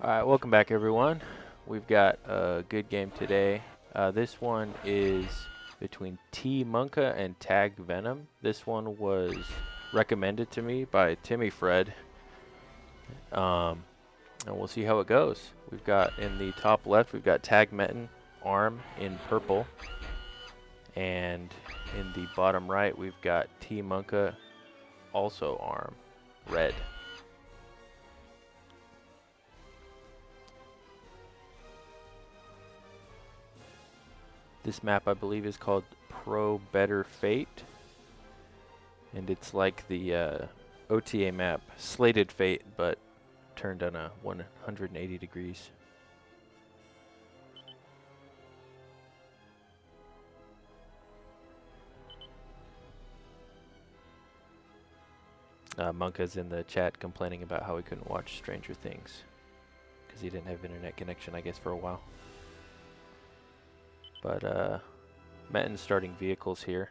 Alright, welcome back everyone. We've got a good game today. This one is between T Monkeh and Tag Venom. This one was recommended to me by Timmy Fred. And we'll see how it goes. We've got in the top left, we've got Tag Metn, arm in purple. And in the bottom right, we've got T Monkeh, also arm, red. This map, I believe, is called Better Fate. And it's like the OTA map, Slated Fate, but turned on a 180 degrees. Monkeh's in the chat complaining about how he couldn't watch Stranger Things because he didn't have internet connection, I guess, for a while. But Metn's starting vehicles here.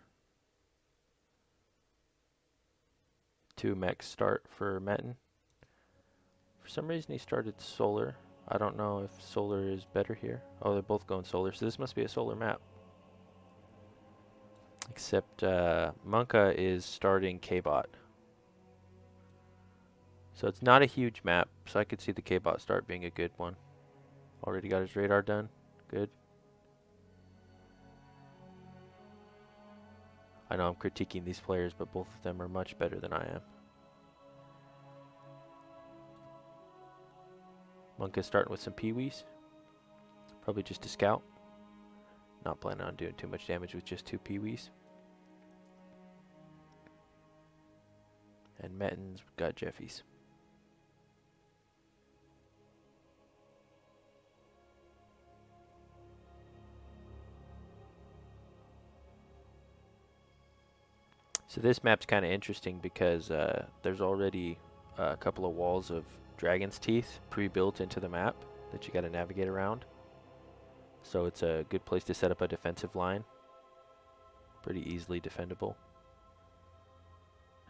2 mechs start for Metn. For some reason he started solar. I don't know if solar is better here. Oh, they're both going solar, so this must be a solar map. Except Monkeh is starting K-Bot. So it's not a huge map, so I could see the K-Bot start being a good one. Already got his radar done. Good. I know I'm critiquing these players, but both of them are much better than I am. Monkeh's starting with some peewees. Probably just a scout. Not planning on doing too much damage with just 2 peewees. And Metn's got Jeffies. So this map's kind of interesting because there's already a couple of walls of dragon's teeth pre-built into the map that you got to navigate around. So it's a good place to set up a defensive line. Pretty easily defendable.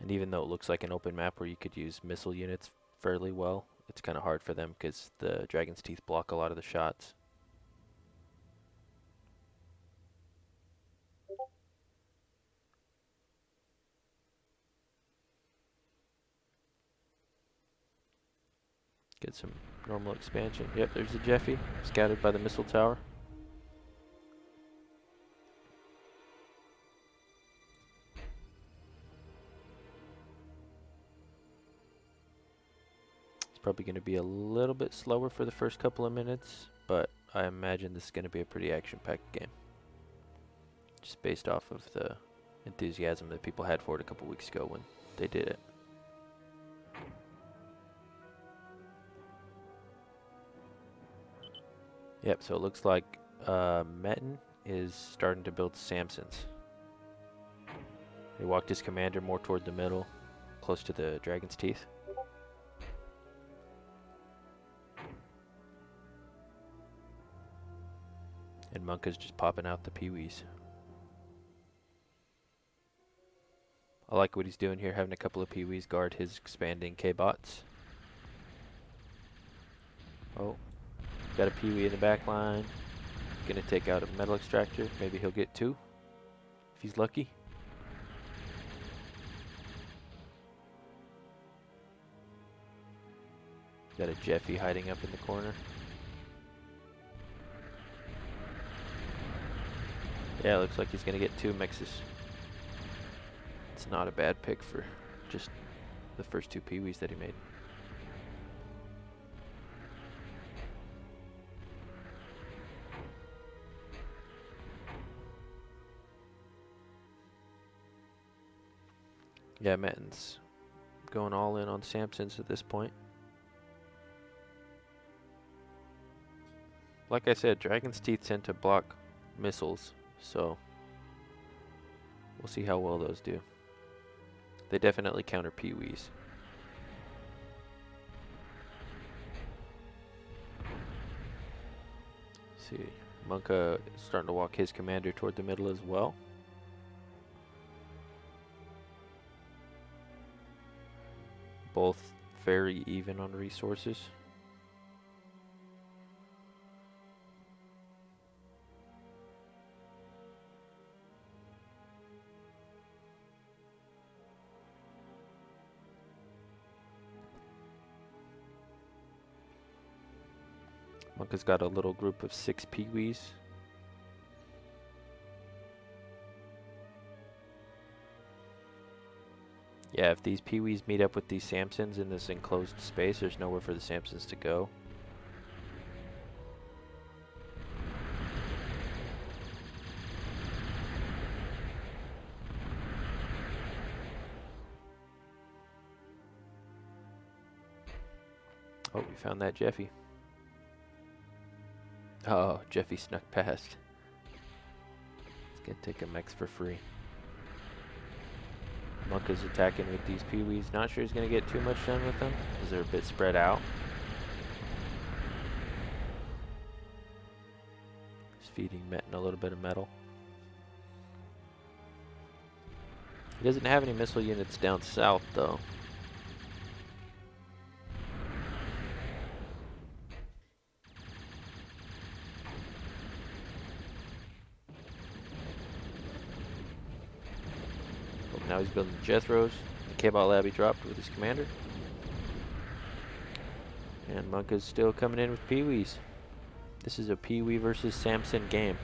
And even though it looks like an open map where you could use missile units fairly well, it's kind of hard for them because the dragon's teeth block a lot of the shots. Get some normal expansion. Yep, there's a Jeffy, scouted by the missile tower. It's probably going to be a little bit slower for the first couple of minutes, but I imagine this is going to be a pretty action-packed game. Just based off of the enthusiasm that people had for it a couple weeks ago when they did it. Yep, so it looks like Metn is starting to build Samsons. He walked his commander more toward the middle, close to the dragon's teeth. And Monkeh's just popping out the peewees. I like what he's doing here, having a couple of peewees guard his expanding K-bots. Oh, got a peewee in the back line. Gonna take out a metal extractor. Maybe he'll get 2 if he's lucky. Got a Jeffy hiding up in the corner. Yeah, looks like he's gonna get 2 mixes. It's not a bad pick for just the first 2 peewees that he made. Yeah, Metn's going all in on Samsons at this point. Like I said, Dragon's Teeth tend to block missiles, so we'll see how well those do. They definitely counter peewees. See, Monkeh is starting to walk his commander toward the middle as well. Both very even on resources. Monkey's got a little group of 6 peewees. Yeah, if these peewees meet up with these Samsons in this enclosed space, there's nowhere for the Samsons to go. Oh, we found that Jeffy. Oh, Jeffy snuck past. Let's get take a mechs for free. Monkey's attacking with these peewees. Not sure he's going to get too much done with them because they're a bit spread out. He's feeding Metn a little bit of metal. He doesn't have any missile units down south though. Now he's building Jethros. The K-Bot lab he dropped with his commander. And Monkey's still coming in with peewees. This is a peewee versus Samson game.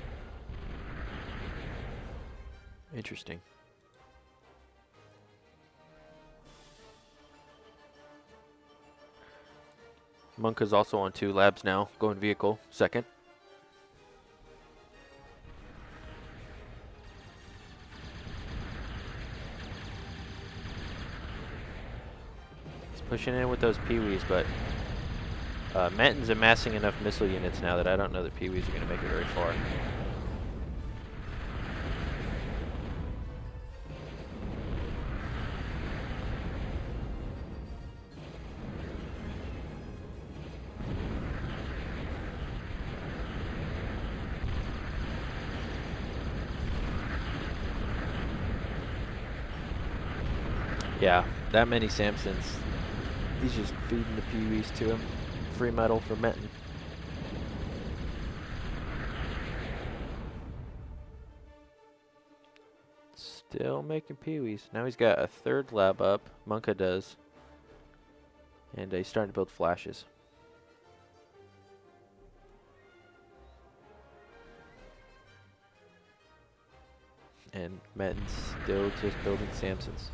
Interesting. Monkey's also on 2 labs now, going vehicle, second. Pushing in with those peewees, but Metn's amassing enough missile units now that I don't know that peewees are going to make it very far. Yeah, that many Samsons. He's just feeding the peewees to him. Free metal for Metn. Still making peewees. Now he's got a 3rd lab up. Monkeh does. And he's starting to build flashes. And Metn's still just building Samsons.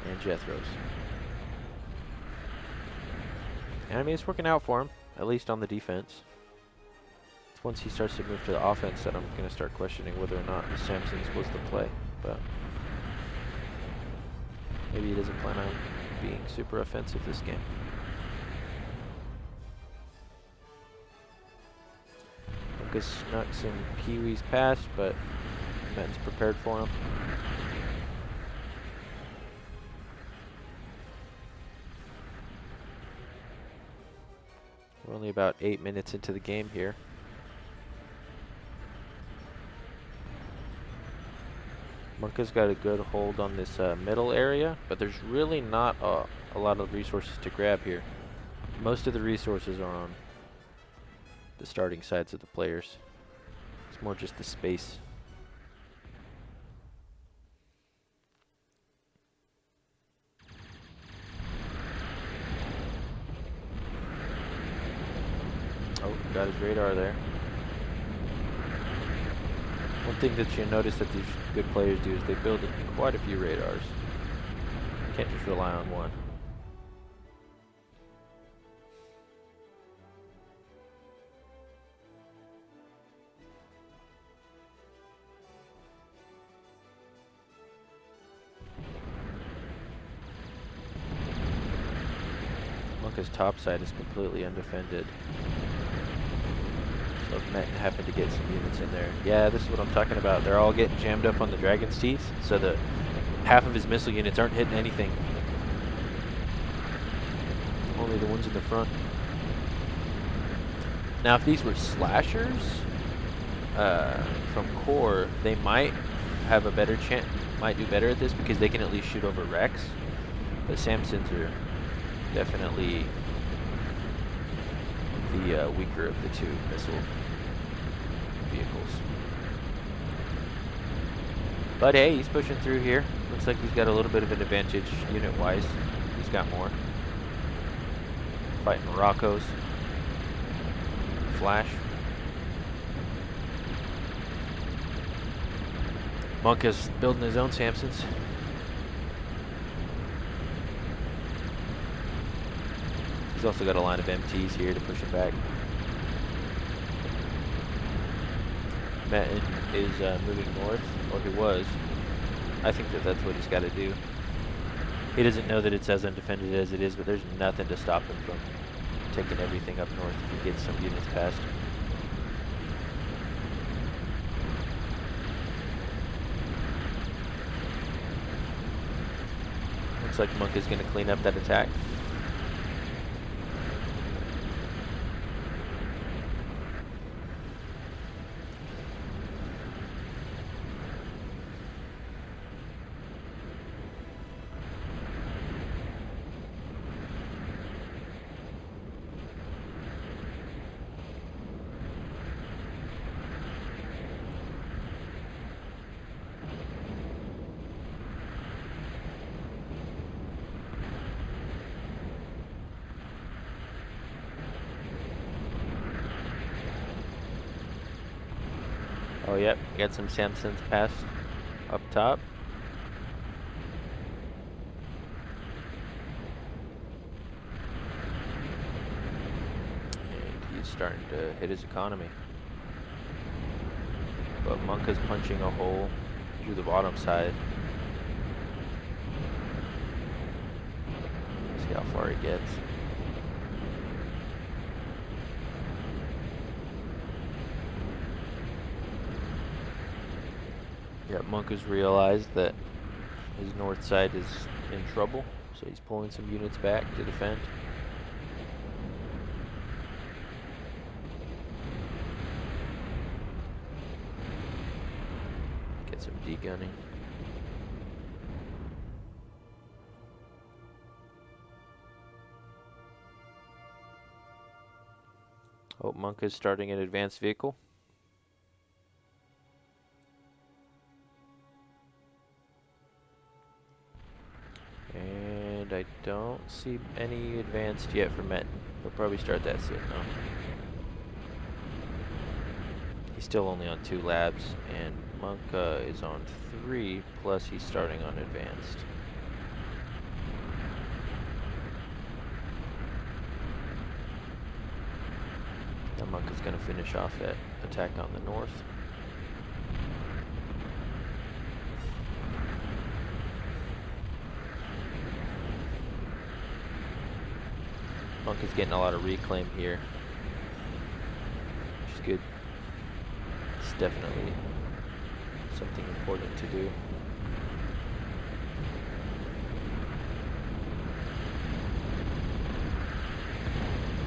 And Jethros. And I mean, it's working out for him, at least on the defense. It's once he starts to move to the offense that I'm going to start questioning whether or not the Samsons was the play. But maybe he doesn't plan on being super offensive this game. Monkeh snuck some peewees past, but Metn's prepared for him. We're only about 8 minutes into the game here. Monkey's got a good hold on this middle area, but there's really not a lot of resources to grab here. Most of the resources are on the starting sides of the players. It's more just the space. Oh, got his radar there. One thing that you notice that these good players do is they build quite a few radars. You can't just rely on one. Monkey's top side is completely undefended. So if Metn happened to get some units in there. Yeah, this is what I'm talking about. They're all getting jammed up on the Dragon's Teeth, so that half of his missile units aren't hitting anything. Only the ones in the front. Now, if these were slashers from core, they might have a better chance, might do better at this because they can at least shoot over Rex. But Samsons are definitely the weaker of the 2 missile vehicles. But hey, he's pushing through here. Looks like he's got a little bit of an advantage unit-wise. He's got more. Fighting Rocco's. Flash. Monkeh's building his own Samsons. He's also got a line of MTs here to push him back. Metn is moving north, or he was. I think that that's what he's got to do. He doesn't know that it's as undefended as it is, but there's nothing to stop him from taking everything up north if he gets some units past. Looks like Monkeh is going to clean up that attack. Oh, yep, got some Samsons passed up top. And he's starting to hit his economy. But Monkeh's punching a hole through the bottom side. See how far he gets. Yeah, Monkeh's realized that his north side is in trouble, so he's pulling some units back to defend. Get some degunning. Oh, Monkeh's starting an advanced vehicle. And I don't see any advanced yet for Metn. He'll probably start that soon though. He's still only on 2 labs, and Monkeh is on 3, plus he's starting on advanced. Now Monkeh's going to finish off that attack on the north. Monkeh's getting a lot of reclaim here, which is good. It's definitely something important to do.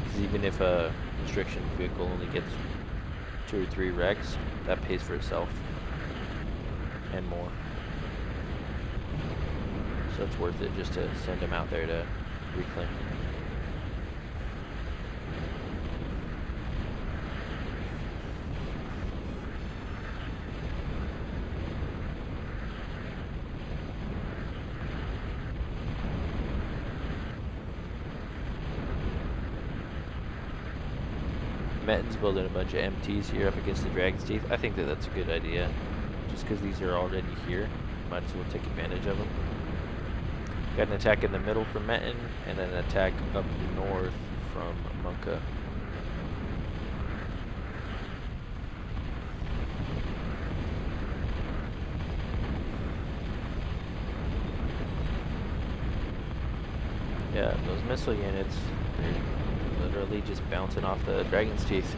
Because even if a constriction vehicle only gets 2 or 3 wrecks, that pays for itself and more. So it's worth it just to send him out there to reclaim. Metn's building a bunch of MTs here up against the Dragon's Teeth. I think that that's a good idea. Just because these are already here, might as well take advantage of them. Got an attack in the middle from Metn, and then an attack up north from Monkeh. Yeah, those missile units, they're literally just bouncing off the Dragon's Teeth.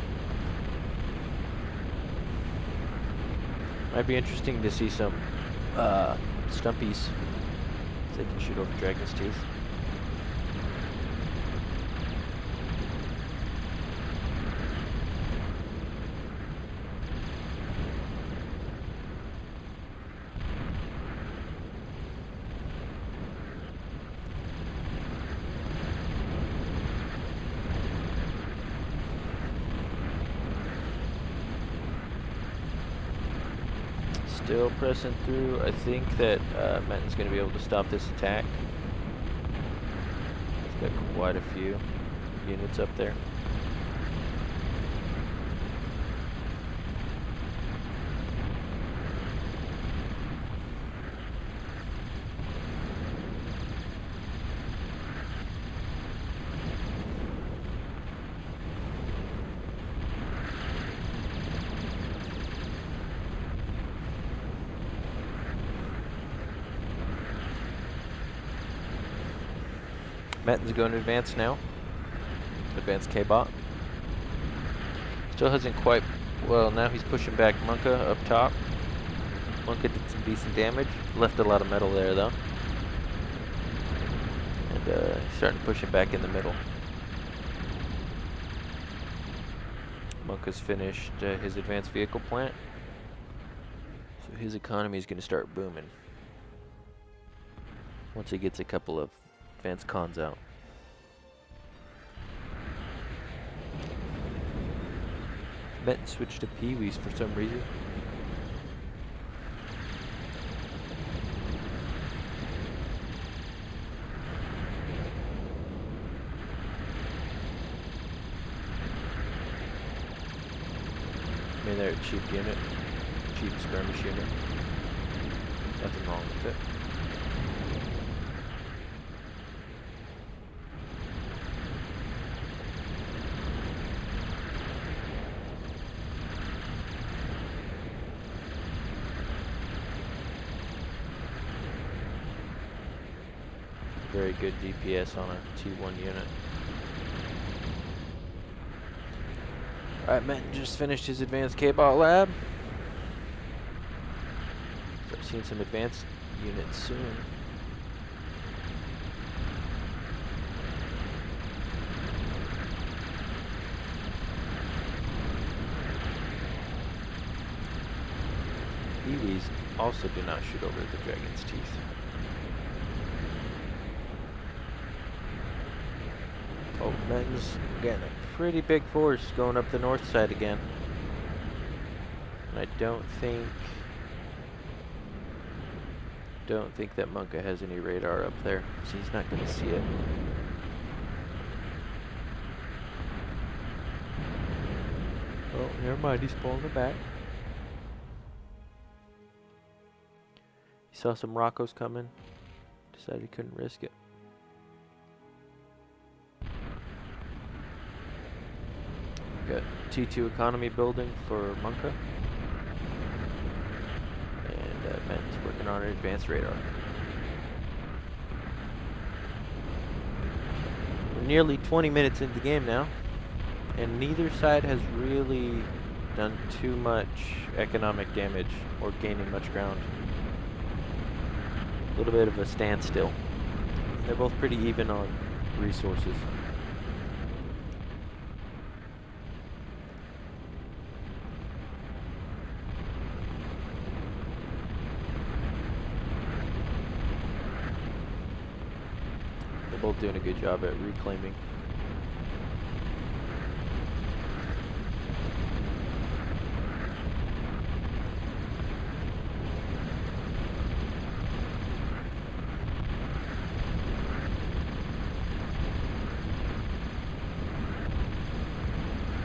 Might be interesting to see some stumpies, so they can shoot over Dragon's Teeth. Still pressing through. I think that Metn's going to be able to stop this attack. He's got quite a few. units up there. Metn's going to advance now. Advance K-bot. Still hasn't quite... Well, now he's pushing back Monkeh up top. Monkeh did some decent damage. Left a lot of metal there, though. And he's starting to push him back in the middle. Monkeh's finished his advanced vehicle plant. So his economy is going to start booming. Once he gets a couple of advanced cons out. Metn switched to Pee-wees for some reason. I mean, they're a cheap unit. Cheap skirmish unit. Nothing wrong with it. Very good DPS on a T1 unit. Alright, Metn just finished his advanced K-bot lab. Start seeing some advanced units soon. Pee-wees also do not shoot over the dragon's teeth. Oh, Metn's getting a pretty big force going up the north side again. And I don't think that Monkeh has any radar up there, so he's not going to see it. Oh, never mind, he's pulling it back. He saw some Roccos coming, decided he couldn't risk it. Got T2 economy building for Monkeh. And Metn's working on an advanced radar. We're nearly 20 minutes into the game now, and neither side has really done too much economic damage or gaining much ground. A little bit of a standstill. They're both pretty even on resources. Both doing a good job at reclaiming.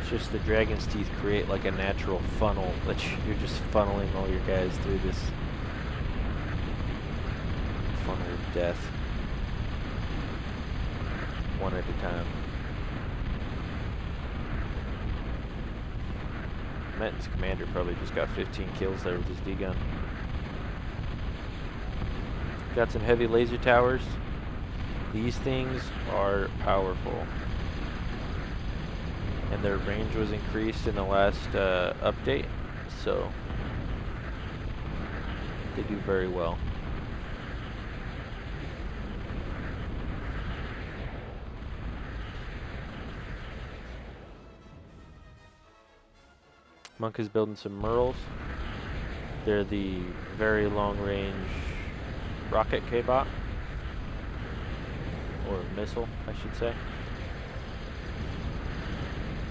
It's just the dragon's teeth create like a natural funnel that you're just funneling all your guys through this funnel of death. One at a time. Metn's commander probably just got 15 kills there with his D-gun. Got some heavy laser towers. These things are powerful. And their range was increased in the last update, so they do very well. Monkeh's building some Merles. They're the very long-range rocket K-bot. Or missile, I should say.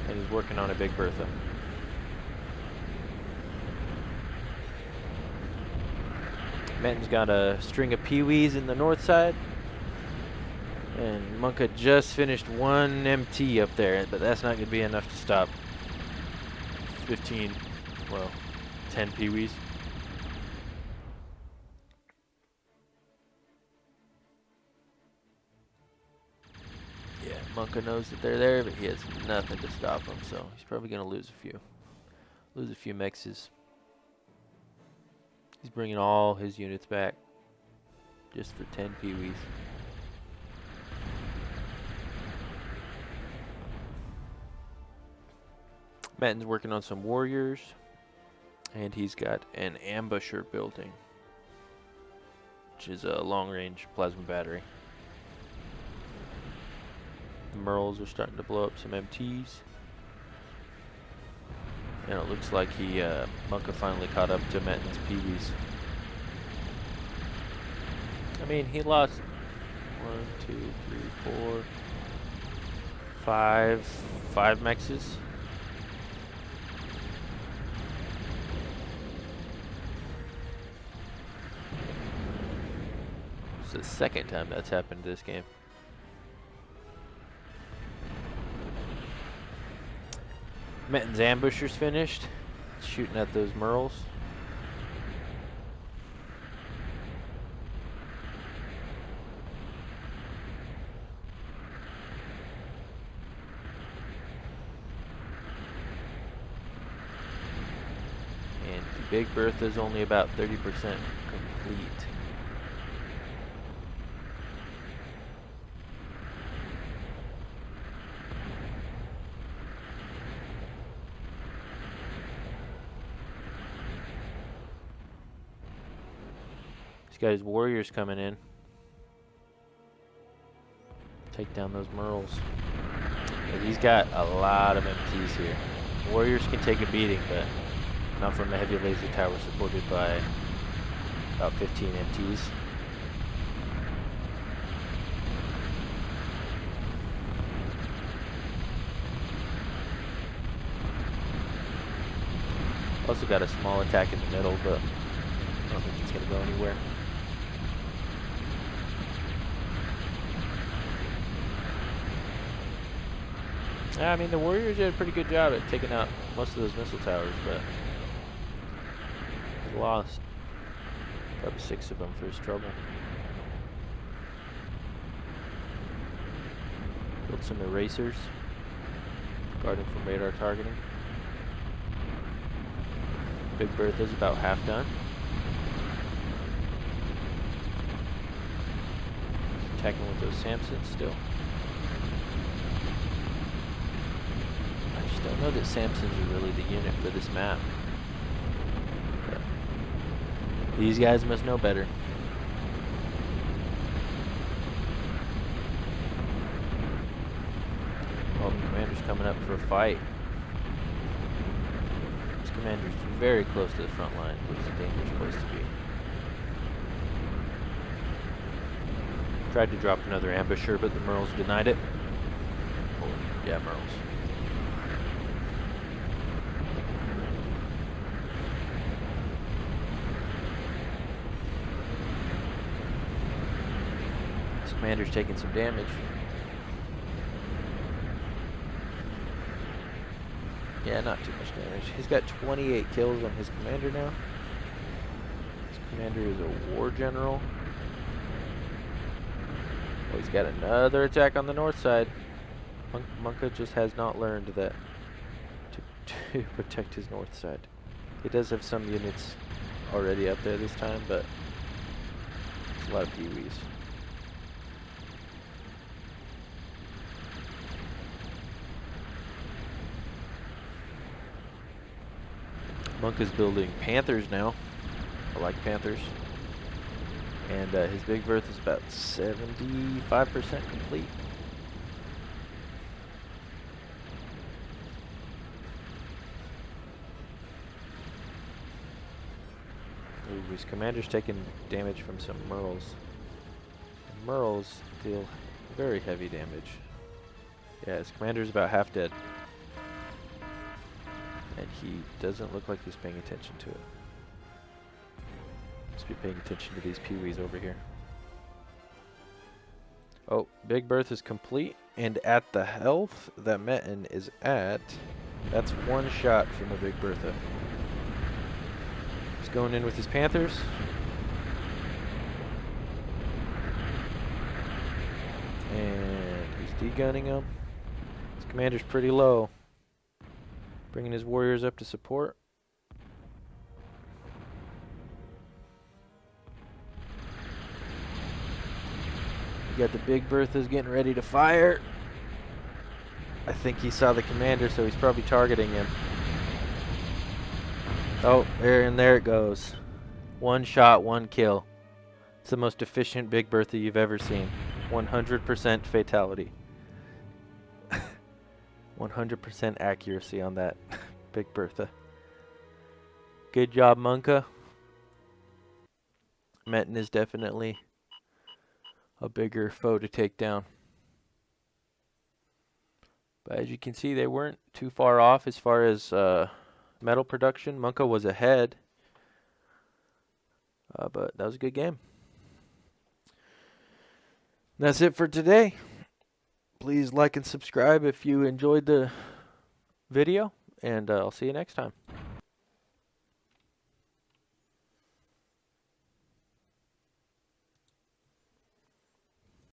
And he's working on a big Bertha. Metn's got a string of Pee-wees in the north side. And Monkeh just finished one MT up there, but that's not going to be enough to stop 15, well, 10 peewees. Yeah, Monkeh knows that they're there, but he has nothing to stop them, so he's probably going to lose a few. Lose a few mexes. He's bringing all his units back just for 10 peewees. Metn's working on some warriors, and he's got an ambusher building, which is a long-range plasma battery. The Merles are starting to blow up some MTs. And it looks like Monkeh finally caught up to Metn's peewees. I mean, he lost 1, 2, 3, 4, 5 mexes. It's the second time that's happened this game. Metn's ambusher's finished, shooting at those Merles. And the big Bertha's only about 30% complete. He's got his warriors coming in. Take down those Merles. But he's got a lot of MTs here. Warriors can take a beating, but not from a heavy laser tower supported by about 15 MTs. Also got a small attack in the middle, but I don't think it's going to go anywhere. I mean, the Warriors did a pretty good job at taking out most of those missile towers, but he lost probably 6 of them for his trouble. Built some erasers, guarding from radar targeting. Big Bertha's about half done. Attacking with those Samsons still. I just don't know that Samsons are really the unit for this map. But these guys must know better. Well, the commander's coming up for a fight. This commander's very close to the front line, which is a dangerous place to be. Tried to drop another ambusher, but the Merles denied it. Oh, yeah, Merles. This commander's taking some damage. Yeah, not too much damage. He's got 28 kills on his commander now. His commander is a war general. Oh, he's got another attack on the north side. Monkeh just has not learned that to protect his north side. He does have some units already up there this time, but it's a lot of peewees. Monkeh's building Panthers now. I like Panthers. And his big Bertha is about 75% complete. Ooh, his commander's taking damage from some Merles. And Merles deal very heavy damage. Yeah, his commander's about half dead. And he doesn't look like he's paying attention to it. Must be paying attention to these peewees over here. Oh, Big Bertha is complete, and at the health that Metn is at, that's one shot from the Big Bertha. He's going in with his Panthers. And he's de-gunning him. His commander's pretty low. Bringing his warriors up to support. You got the Big Berthas getting ready to fire. I think he saw the commander, so he's probably targeting him. Oh, there it goes. One shot, one kill. It's the most efficient Big Bertha you've ever seen. 100% fatality. 100% accuracy on that Big Bertha. Good job, Monkeh. Metn is definitely a bigger foe to take down. But as you can see, they weren't too far off as far as metal production. Monkeh was ahead. But that was a good game. That's it for today. Please like and subscribe if you enjoyed the video, and I'll see you next time.